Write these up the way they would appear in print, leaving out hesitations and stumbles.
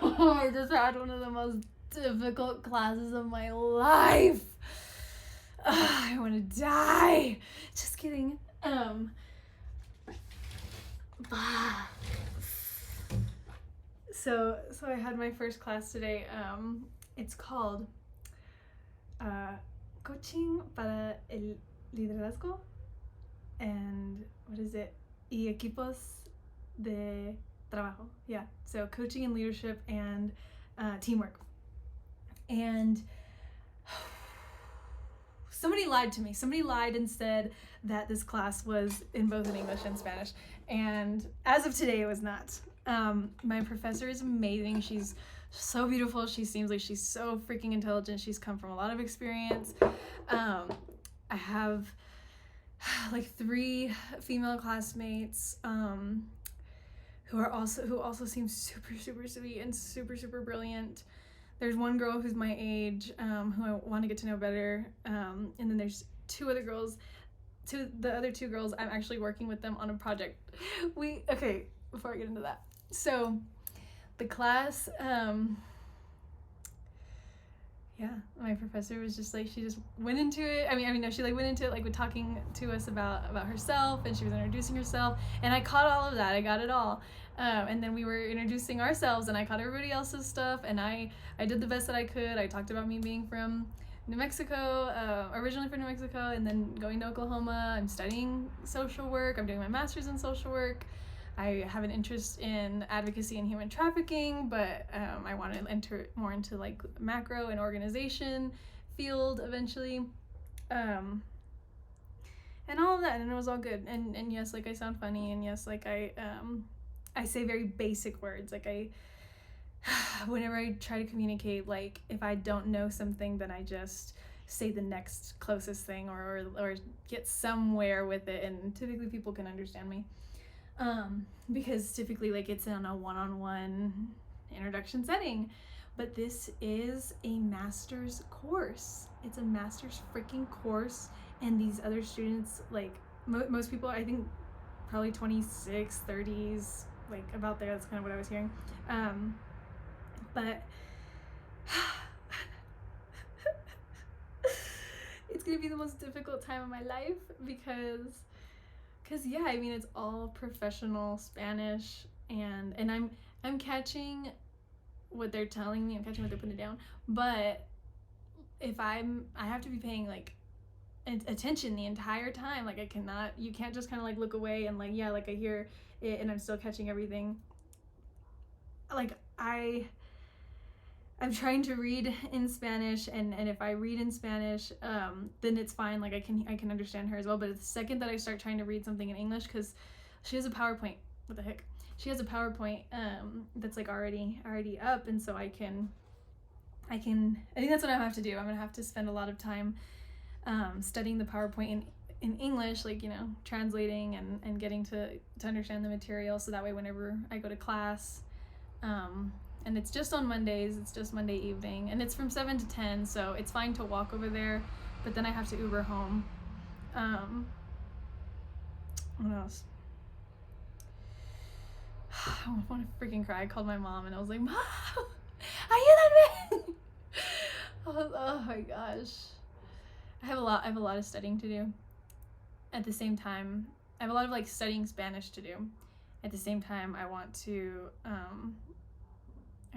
I just had one of the most difficult classes of my life. I want to die. Just kidding. So I had my first class today. It's called Coaching para el Liderazgo, and what is it? Y equipos de trabajo. Yeah, so coaching and leadership and teamwork. And somebody lied to me. Somebody lied and said that this class was in both in English and Spanish. And as of today, it was not. My professor is amazing. She's so beautiful. She seems like she's so freaking intelligent. She's come from a lot of experience. I have like 3 female classmates who also seem super, super sweet and super, super brilliant. There's one girl who's my age, who I want to get to know better, and then there's 2 other girls. The other 2 girls, I'm actually working with them on a project. Okay, before I get into that. So, the class, my professor was just like, she just went into it. She like went into it like with talking to us about herself, and she was introducing herself, and I caught all of that. I got it all. And then we were introducing ourselves, and I caught everybody else's stuff, and I did the best that I could. I talked about me being from New Mexico, originally from New Mexico, and then going to Oklahoma. I'm studying social work. I'm doing my master's in social work. I have an interest in advocacy and human trafficking, but I want to enter more into like macro and organization field eventually. And all of that, and it was all good. And yes, like I sound funny, and yes, like I say very basic words. Like whenever I try to communicate, like if I don't know something, then I just say the next closest thing or get somewhere with it, and typically people can understand me. Because typically like it's in a one-on-one introduction setting, but this is a master's course. It's a master's freaking course, and these other students, like most people, I think probably 26, 30s, like about there. That's kind of what I was hearing. But it's gonna be the most difficult time of my life because yeah, I mean, it's all professional Spanish, and I'm catching what they're telling me. I'm catching what they're putting down, but if I have to be paying like attention the entire time. Like you can't just kind of like look away and like, yeah, like I hear it and I'm still catching everything. Like I'm trying to read in Spanish, and if I read in Spanish, then it's fine. Like I can understand her as well. But the second that I start trying to read something in English, because she has a PowerPoint. What the heck? She has a PowerPoint that's like already up, and so I think that's what I have to do. I'm gonna have to spend a lot of time studying the PowerPoint in English, like, you know, translating and getting to understand the material, so that way whenever I go to class, and it's just on Mondays, it's just Monday evening, and it's from 7 to 10, so it's fine to walk over there, but then I have to Uber home. What else? I want to freaking cry. I called my mom and I was like, Mom, are you that man? Oh my gosh. I have a lot of studying to do. At the same time, I have a lot of like studying Spanish to do. At the same time, I want to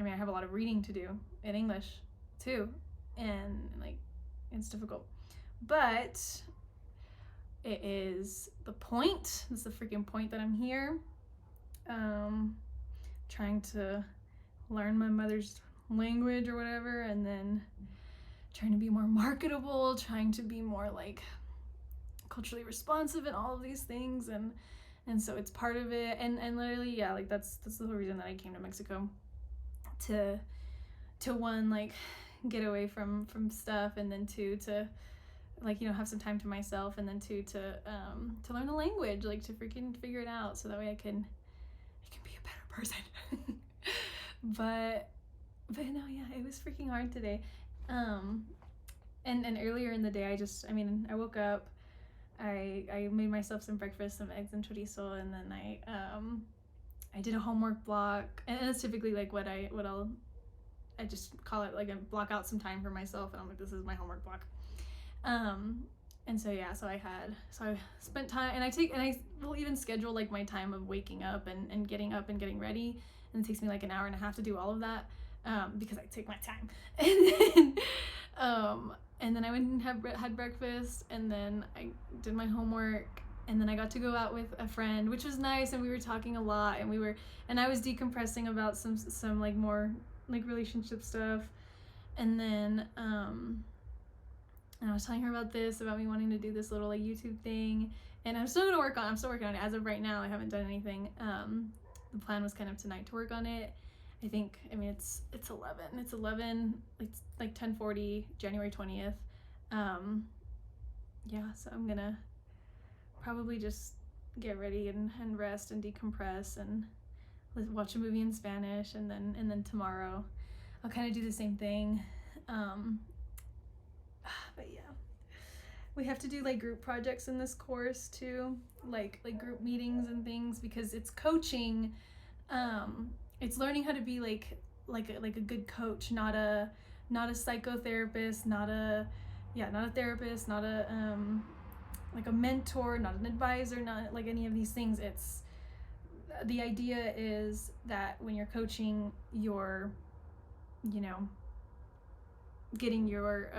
I have a lot of reading to do in English too, and like it's difficult, but it is the point. This is the freaking point that I'm here, trying to learn my mother's language or whatever, and then trying to be more marketable, trying to be more like culturally responsive and all of these things, and so it's part of it, and literally, yeah, like that's the whole reason that I came to Mexico, to one, like get away from stuff, and then 2, to like, you know, have some time to myself, and then 2, to learn the language, like to freaking figure it out, so that way I can be a better person. but no, yeah, it was freaking hard today. And earlier in the day, I woke up, I made myself some breakfast, some eggs and chorizo, and then I did a homework block, and it's typically like I just call it like a block out some time for myself, and I'm like, this is my homework block. And so I spent time, and I will even schedule like my time of waking up and getting up and getting ready, and it takes me like an hour and a half to do all of that, because I take my time. And then I went and had breakfast, and then I did my homework, and then I got to go out with a friend, which was nice, and we were talking a lot, and I was decompressing about some like more like relationship stuff, and then and I was telling her about me wanting to do this little like YouTube thing, and I'm still working on it. As of right now, I haven't done anything. The plan was kind of tonight to work on it. It's 11. It's 11. It's like 10:40, January 20th. So I'm gonna probably just get ready and rest and decompress and watch a movie in Spanish, and then tomorrow I'll kind of do the same thing. But yeah, we have to do like group projects in this course too, like group meetings and things, because it's coaching. It's learning how to be like a good coach, not a psychotherapist, not a therapist, not a like a mentor, not an advisor, not like any of these things. It's the idea is that when you're coaching, you're getting your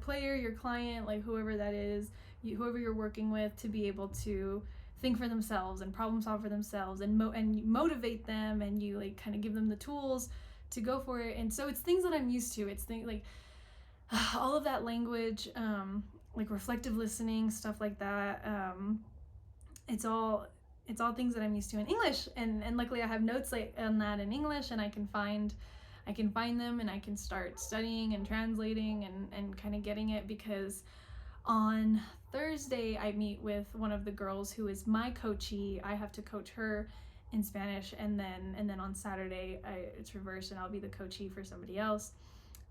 player, your client, like whoever that is, whoever you're working with, to be able to think for themselves and problem solve for themselves, and motivate them, and you like kind of give them the tools to go for it. And so it's things that I'm used to. It's things like all of that language, like reflective listening, stuff like that. It's all things that I'm used to in English, and luckily I have notes like on that in English, and I can find them, and I can start studying and translating and kind of getting it, because on Thursday I meet with one of the girls who is my coachee. I have to coach her in Spanish, and then on Saturday it's reversed, and I'll be the coachee for somebody else.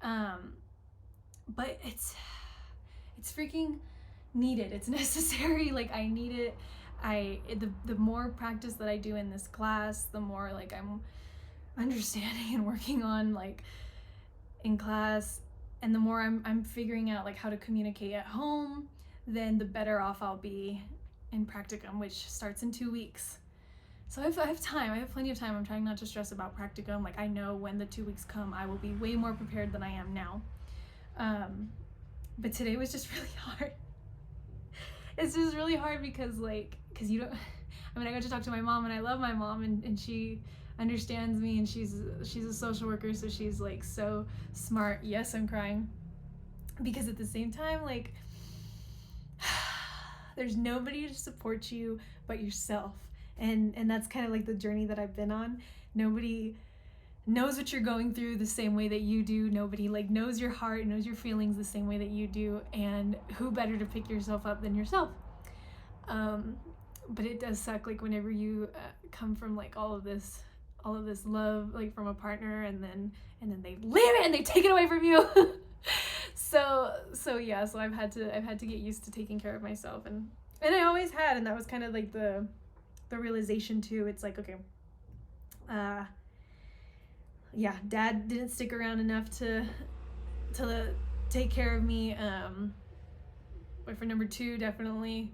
But it's freaking needed. It's necessary. Like I need it. The more practice that I do in this class, the more like I'm understanding and working on like in class, and the more I'm figuring out like how to communicate at home, then the better off I'll be in practicum, which starts in 2 weeks. So I have time. I have plenty of time. I'm trying not to stress about practicum. Like I know when the 2 weeks come, I will be way more prepared than I am now. But today was just really hard. It's just really hard because you don't, I got to talk to my mom, and I love my mom, and she understands me, and she's a social worker, so she's like so smart. Yes, I'm crying, because at the same time, like, there's nobody to support you but yourself, and that's kind of like the journey that I've been on. Nobody knows what you're going through the same way that you do. Nobody like knows your heart, knows your feelings the same way that you do, and who better to pick yourself up than yourself? But it does suck, like whenever you come from like all of this love, like from a partner, and then they leave it and they take it away from you. so I've had to get used to taking care of myself, and I always had, and that was kind of like the realization too. It's like, okay, Dad didn't stick around enough to take care of me. Boyfriend number 2, definitely.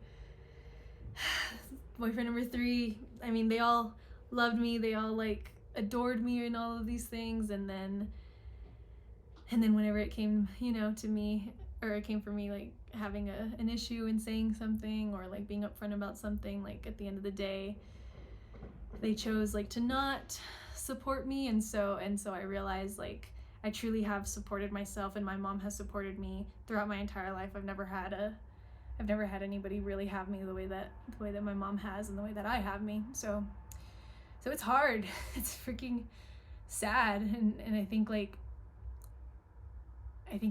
Boyfriend number 3, they all loved me. They all like adored me and all of these things. And then whenever it came, to me, or it came for me, like having an issue and saying something, or like being upfront about something, like at the end of the day, they chose like to not support me. And so I realized like I truly have supported myself, and my mom has supported me throughout my entire life. I've never had anybody really have me the way that my mom has, and the way that I have me. So it's hard. It's freaking sad. And I think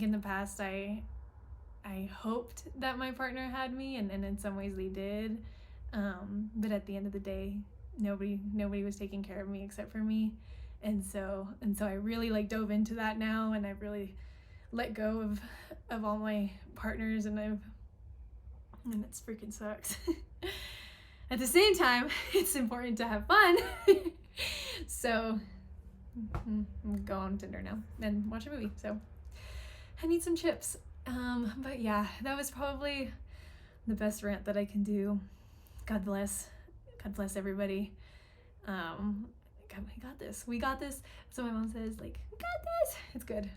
in the past I hoped that my partner had me, and in some ways they did. But at the end of the day, nobody was taking care of me except for me. And so I really like dove into that now, and I've really let go of all my partners, and it's freaking sucks. At the same time, it's important to have fun. So go on Tinder now and watch a movie. So I need some chips. But yeah, that was probably the best rant that I can do. God bless everybody. God, we got this. So my mom says, like, we got this. It's good.